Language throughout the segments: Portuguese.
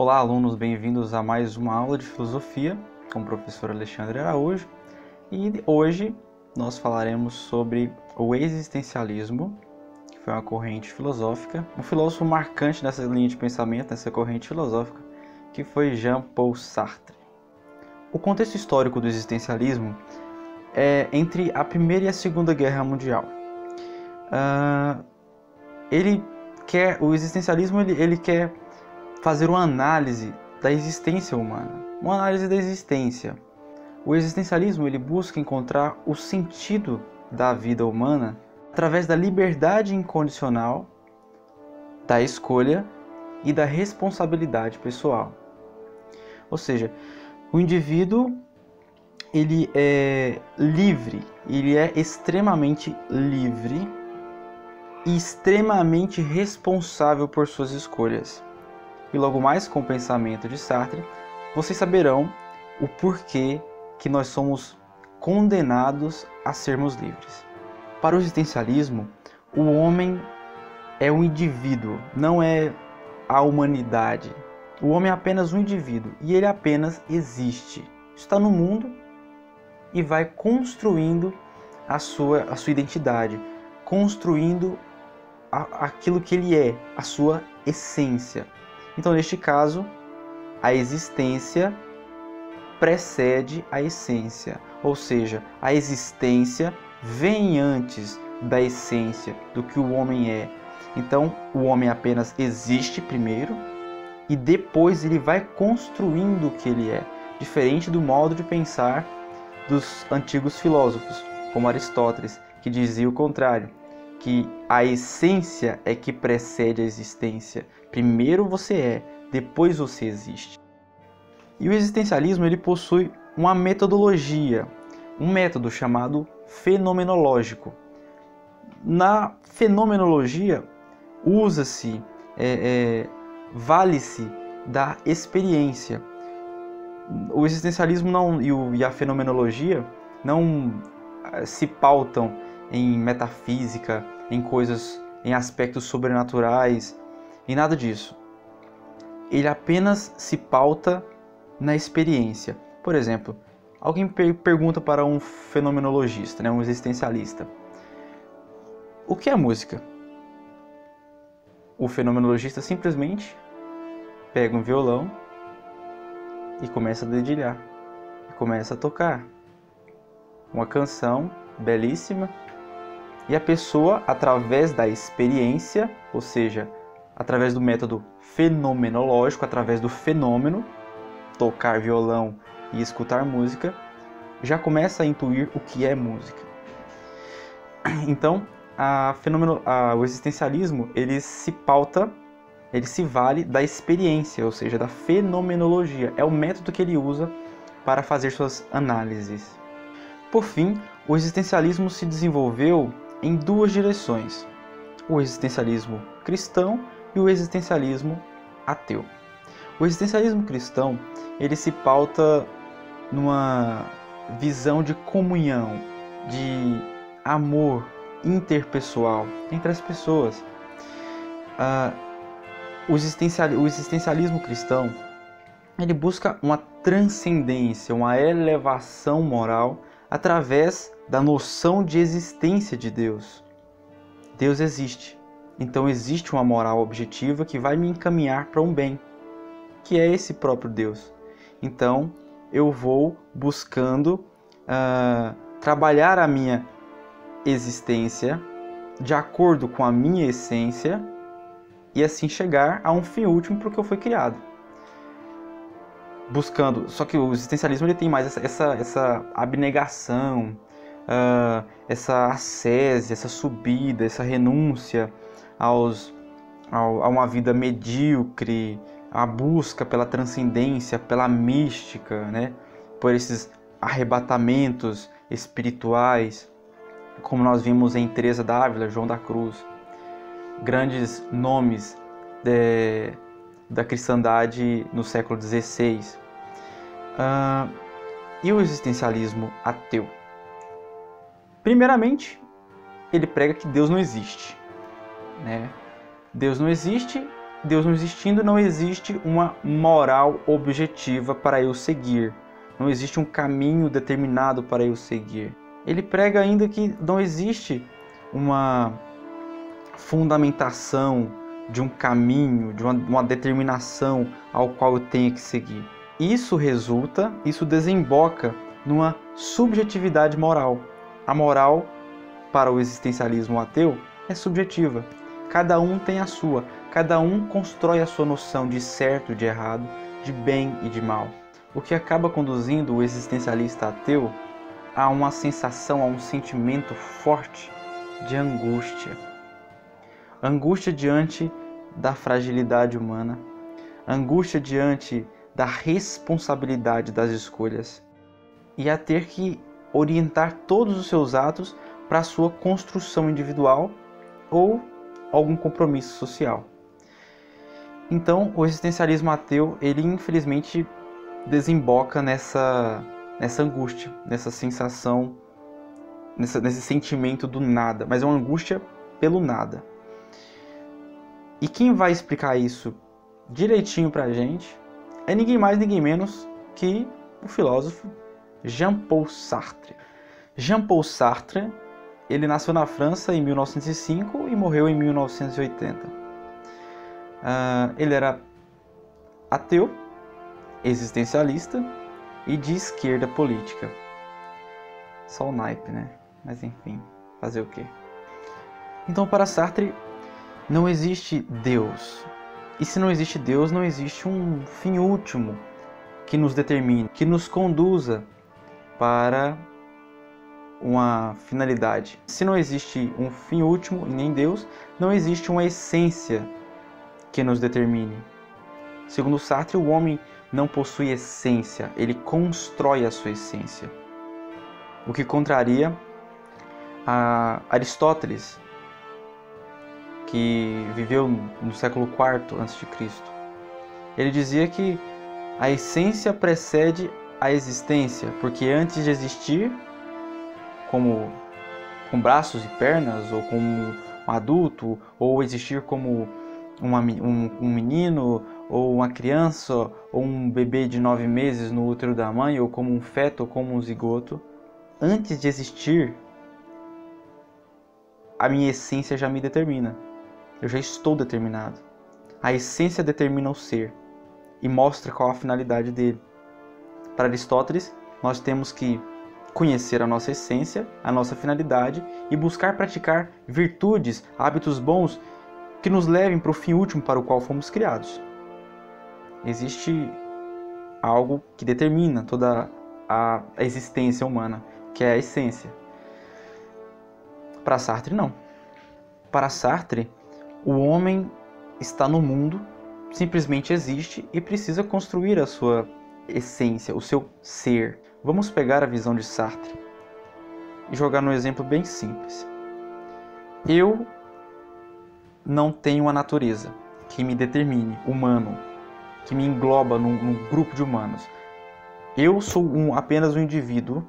Olá, alunos, bem-vindos a mais uma aula de filosofia com o professor Alexandre Araújo. E hoje nós falaremos sobre o existencialismo, que foi uma corrente filosófica, um filósofo marcante nessa linha de pensamento, nessa corrente filosófica, que foi Jean-Paul Sartre. O contexto histórico do existencialismo é entre a Primeira e a Segunda Guerra Mundial. O existencialismo ele quer fazer uma análise da existência humana, uma análise da existência. O existencialismo ele busca encontrar o sentido da vida humana através da liberdade incondicional, da escolha e da responsabilidade pessoal. Ou seja, o indivíduo ele é livre, ele é extremamente livre e extremamente responsável por suas escolhas. E logo mais com o pensamento de Sartre, vocês saberão o porquê que nós somos condenados a sermos livres. Para o existencialismo, o homem é um indivíduo, não é a humanidade. O homem é apenas um indivíduo e ele apenas existe. Está no mundo e vai construindo a sua identidade, construindo aquilo que ele é, a sua essência. Então, neste caso, a existência precede a essência, ou seja, a existência vem antes da essência do que o homem é. Então, o homem apenas existe primeiro e depois ele vai construindo o que ele é, diferente do modo de pensar dos antigos filósofos, como Aristóteles, que dizia o contrário, que a essência é que precede a existência. Primeiro você é, depois você existe. E o existencialismo ele possui uma metodologia, um método chamado fenomenológico. Na fenomenologia, usa-se, vale-se da experiência. O existencialismo e a fenomenologia não se pautam em metafísica, em coisas, em aspectos sobrenaturais, e nada disso. Ele apenas se pauta na experiência. Por exemplo, alguém pergunta para um fenomenologista, um existencialista, o que é música? O fenomenologista simplesmente pega um violão e começa a dedilhar, e começa a tocar uma canção belíssima, e a pessoa, através da experiência, ou seja, através do método fenomenológico, através do fenômeno, tocar violão e escutar música, já começa a intuir o que é música. Então, o existencialismo ele se pauta, ele se vale da experiência, ou seja, da fenomenologia. É o método que ele usa para fazer suas análises. Por fim, o existencialismo se desenvolveu em duas direções: o existencialismo cristão e o existencialismo ateu. O existencialismo cristão ele se pauta numa visão de comunhão, de amor interpessoal entre as pessoas. O existencialismo cristão ele busca uma transcendência, uma elevação moral através da noção de existência de Deus. Deus existe, então existe uma moral objetiva que vai me encaminhar para um bem, que é esse próprio Deus. Então eu vou buscando trabalhar a minha existência de acordo com a minha essência e assim chegar a um fim último para o que eu fui criado. Buscando, só que o existencialismo ele tem mais essa abnegação, essa ascese, essa subida, essa renúncia a uma vida medíocre, a busca pela transcendência, pela mística, por esses arrebatamentos espirituais, como nós vimos em Teresa d'Ávila, João da Cruz, grandes nomes da cristandade no século XVI. E o existencialismo ateu? Primeiramente, ele prega que Deus não existe. Deus não existe Deus não existindo, não existe uma moral objetiva para eu seguir. Não existe um caminho determinado para eu seguir. Ele prega ainda que não existe uma fundamentação de um caminho, de uma determinação ao qual eu tenho que seguir. Isso desemboca numa subjetividade moral. A moral, para o existencialismo ateu, é subjetiva. Cada um tem a sua. Cada um constrói a sua noção de certo e de errado, de bem e de mal. O que acaba conduzindo o existencialista ateu a uma sensação, a um sentimento forte de angústia. Angústia diante da fragilidade humana, angústia diante da responsabilidade das escolhas e a ter que orientar todos os seus atos para a sua construção individual ou algum compromisso social. Então, o existencialismo ateu, ele infelizmente desemboca nessa angústia, nessa sensação, nesse sentimento do nada, mas é uma angústia pelo nada. E quem vai explicar isso direitinho pra gente é ninguém mais, ninguém menos que o filósofo Jean-Paul Sartre. Jean-Paul Sartre, ele nasceu na França em 1905 e morreu em 1980. Ele era ateu, existencialista e de esquerda política. Só o naipe, né? Mas enfim, fazer o quê? Então, para Sartre, não existe Deus. E se não existe Deus, não existe um fim último que nos determine, que nos conduza para uma finalidade. Se não existe um fim último e nem Deus, não existe uma essência que nos determine. Segundo Sartre, o homem não possui essência, ele constrói a sua essência. O que contraria a Aristóteles, que viveu no século IV a.C. Ele dizia que a essência precede a existência, porque antes de existir, como com braços e pernas, ou como um adulto, ou existir como um menino, ou uma criança, ou um bebê de 9 meses no útero da mãe, ou como um feto, ou como um zigoto, antes de existir, a minha essência já me determina. Eu já estou determinado. A essência determina o ser e mostra qual a finalidade dele. Para Aristóteles, nós temos que conhecer a nossa essência, a nossa finalidade e buscar praticar virtudes, hábitos bons que nos levem para o fim último para o qual fomos criados. Existe algo que determina toda a existência humana, que é a essência. Para Sartre, não. Para Sartre, o homem está no mundo, simplesmente existe e precisa construir a sua essência, o seu ser. Vamos pegar a visão de Sartre e jogar num exemplo bem simples. Eu não tenho uma natureza que me determine, humano, que me engloba num grupo de humanos. Eu sou apenas um indivíduo.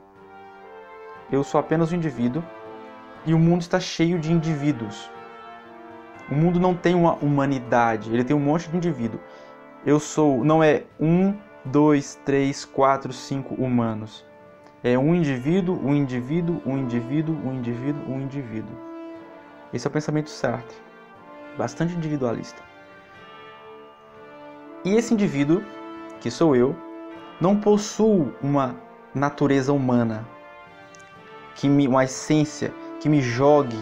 Eu sou apenas um indivíduo e o mundo está cheio de indivíduos. O mundo não tem uma humanidade, ele tem um monte de indivíduo. Não é 1, 2, 3, 4, 5 humanos. É um indivíduo, um indivíduo, um indivíduo, um indivíduo, um indivíduo. Esse é o pensamento de Sartre, bastante individualista. E esse indivíduo, que sou eu, não possuo uma natureza humana, uma essência que me jogue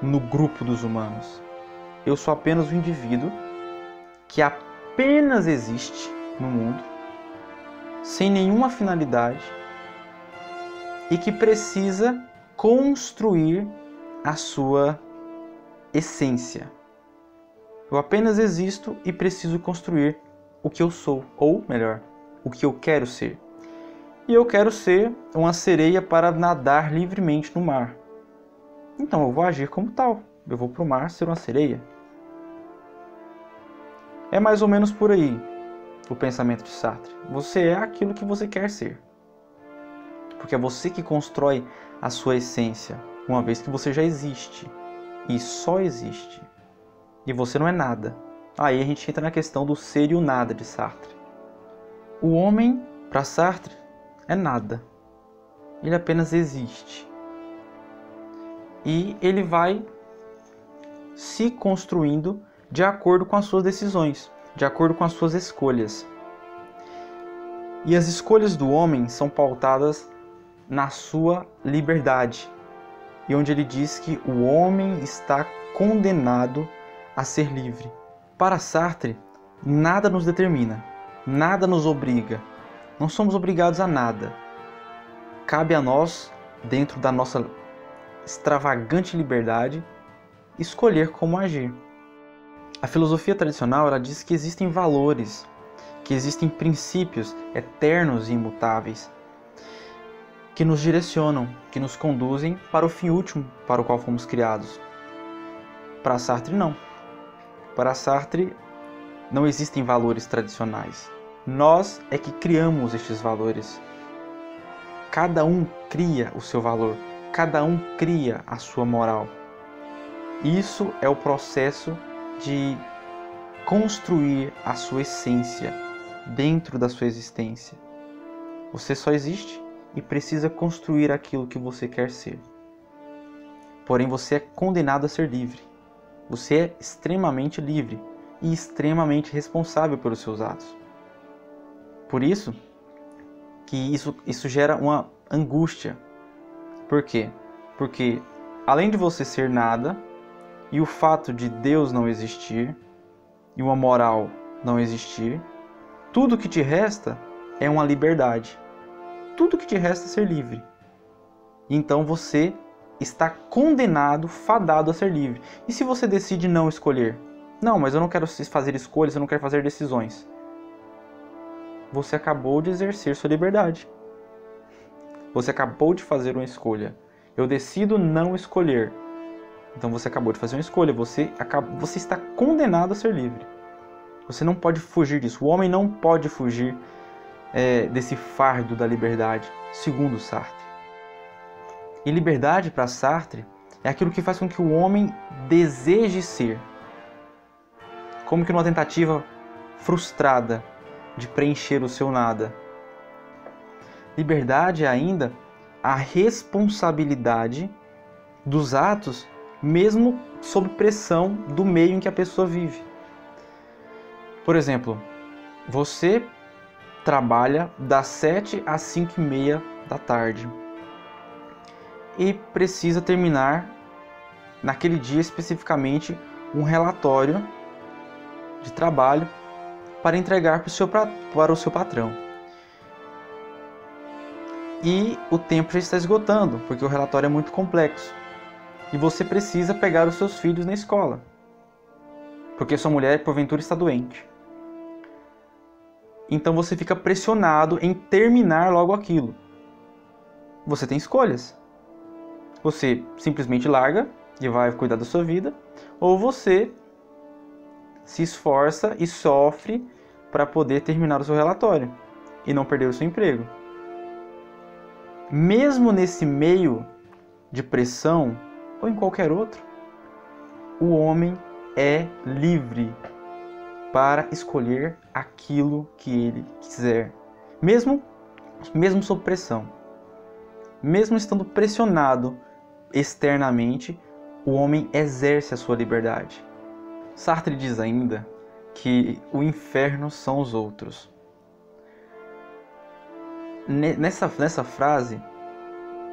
no grupo dos humanos. Eu sou apenas um indivíduo que apenas existe no mundo, sem nenhuma finalidade e que precisa construir a sua essência. Eu apenas existo e preciso construir o que eu sou, ou melhor, o que eu quero ser. E eu quero ser uma sereia para nadar livremente no mar. Então eu vou agir como tal. Eu vou para o mar ser uma sereia. É mais ou menos por aí o pensamento de Sartre. Você é aquilo que você quer ser. Porque é você que constrói a sua essência, uma vez que você já existe. E só existe. E você não é nada. Aí a gente entra na questão do ser e o nada de Sartre. O homem, para Sartre, é nada. Ele apenas existe. E ele vai se construindo de acordo com as suas decisões, de acordo com as suas escolhas. E as escolhas do homem são pautadas na sua liberdade. E onde ele diz que o homem está condenado a ser livre. Para Sartre, nada nos determina, nada nos obriga. Não somos obrigados a nada. Cabe a nós, dentro da nossa extravagante liberdade, escolher como agir. A filosofia tradicional ela diz que existem valores, que existem princípios eternos e imutáveis, que nos direcionam, que nos conduzem para o fim último para o qual fomos criados. Para Sartre, não. Para Sartre, não existem valores tradicionais. Nós é que criamos estes valores. Cada um cria o seu valor, cada um cria a sua moral. Isso é o processo de construir a sua essência dentro da sua existência. Você só existe e precisa construir aquilo que você quer ser. Porém, você é condenado a ser livre. Você é extremamente livre e extremamente responsável pelos seus atos. Por isso que isso gera uma angústia. Por quê? Porque além de você ser nada, e o fato de Deus não existir, e uma moral não existir, tudo que te resta é uma liberdade. Tudo que te resta é ser livre. Então você está condenado, fadado a ser livre. E se você decide não escolher? Não, mas eu não quero fazer escolhas, eu não quero fazer decisões. Você acabou de exercer sua liberdade. Você acabou de fazer uma escolha. Eu decido não escolher. Então você acabou de fazer uma escolha. Você está condenado a ser livre. Você não pode fugir disso. O homem não pode fugir desse fardo da liberdade, segundo Sartre. E liberdade para Sartre é aquilo que faz com que o homem deseje ser. Como que numa tentativa frustrada de preencher o seu nada. Liberdade é ainda a responsabilidade dos atos, mesmo sob pressão do meio em que a pessoa vive. Por exemplo, você trabalha das 7 às 5h30 da tarde e precisa terminar, naquele dia especificamente, um relatório de trabalho para entregar para o seu patrão. E o tempo já está esgotando, porque o relatório é muito complexo. E você precisa pegar os seus filhos na escola, porque sua mulher, porventura, está doente. Então você fica pressionado em terminar logo aquilo. Você tem escolhas. Você simplesmente larga e vai cuidar da sua vida, ou você se esforça e sofre para poder terminar o seu relatório e não perder o seu emprego. Mesmo nesse meio de pressão, ou em qualquer outro, o homem é livre para escolher aquilo que ele quiser. Mesmo sob pressão. Mesmo estando pressionado externamente, o homem exerce a sua liberdade. Sartre diz ainda que o inferno são os outros. Nessa frase,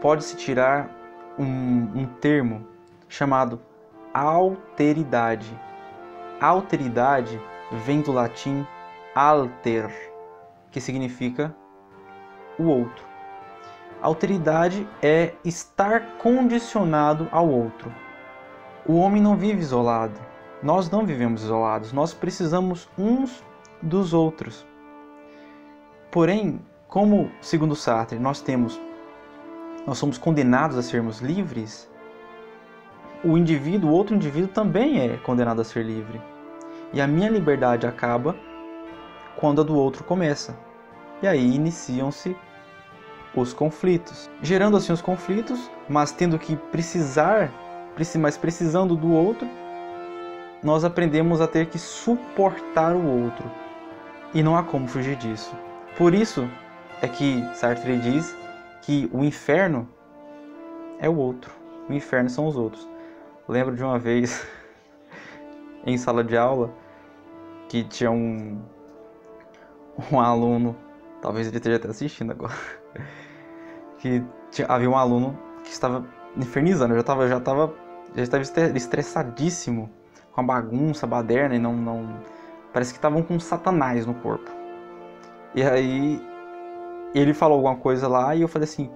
pode-se tirar um termo chamado alteridade. Alteridade vem do latim alter, que significa o outro. Alteridade é estar condicionado ao outro. O homem não vive isolado. Nós não vivemos isolados. Nós precisamos uns dos outros. Porém, como, segundo Sartre, nós somos condenados a sermos livres, o outro indivíduo também é condenado a ser livre. E a minha liberdade acaba quando a do outro começa. E aí iniciam-se os conflitos. Gerando assim os conflitos, mas tendo que precisando do outro, nós aprendemos a ter que suportar o outro. E não há como fugir disso. Por isso é que Sartre diz que o inferno é o outro. O inferno são os outros. Lembro de uma vez, em sala de aula, que tinha um aluno, talvez ele esteja até assistindo agora, que havia um aluno que estava infernizando, já estava estressadíssimo com a bagunça, a baderna, e não parece que estavam com Satanás no corpo. E aí ele falou alguma coisa lá e eu falei assim: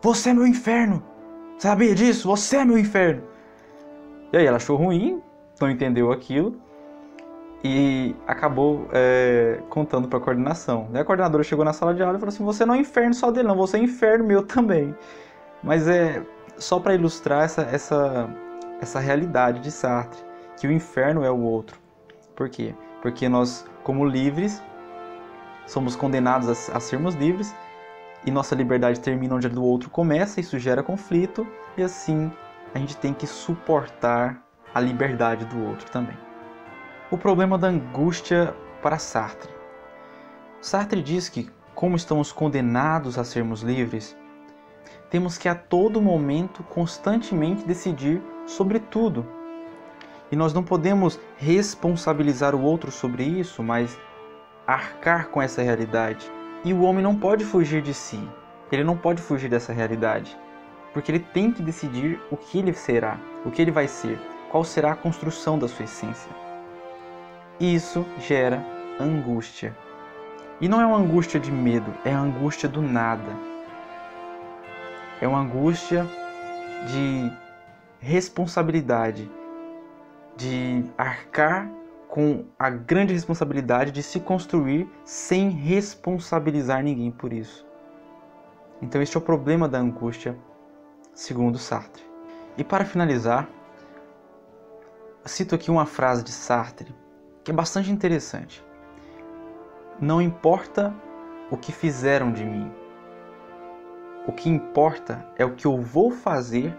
você é meu inferno! Sabia disso? Você é meu inferno! E aí ela achou ruim, não entendeu aquilo e acabou contando para a coordenação. Daí a coordenadora chegou na sala de aula e falou assim: você não é inferno só dele não, você é inferno meu também. Mas é só para ilustrar essa realidade de Sartre, que o inferno é o outro. Por quê? Porque nós, como livres, somos condenados a sermos livres, e nossa liberdade termina onde a do outro começa, isso gera conflito, e assim a gente tem que suportar a liberdade do outro também. O problema da angústia para Sartre. Sartre diz que, como estamos condenados a sermos livres, temos que a todo momento constantemente decidir sobre tudo. E nós não podemos responsabilizar o outro sobre isso, mas arcar com essa realidade. E o homem não pode fugir de si, ele não pode fugir dessa realidade, porque ele tem que decidir o que ele será, o que ele vai ser, qual será a construção da sua essência. E isso gera angústia. E não é uma angústia de medo, é a angústia do nada. É uma angústia de responsabilidade, de arcar com a grande responsabilidade de se construir sem responsabilizar ninguém por isso. Então este é o problema da angústia, segundo Sartre. E para finalizar, cito aqui uma frase de Sartre que é bastante interessante. Não importa o que fizeram de mim. O que importa é o que eu vou fazer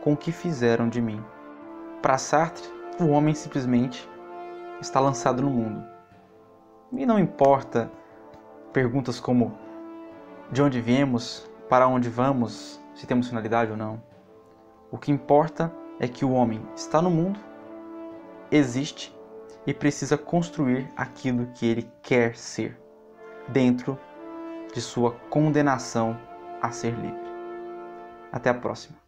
com o que fizeram de mim. Para Sartre, o homem simplesmente está lançado no mundo. E não importa perguntas como de onde viemos, para onde vamos, se temos finalidade ou não. O que importa é que o homem está no mundo, existe e precisa construir aquilo que ele quer ser, dentro de sua condenação a ser livre. Até a próxima.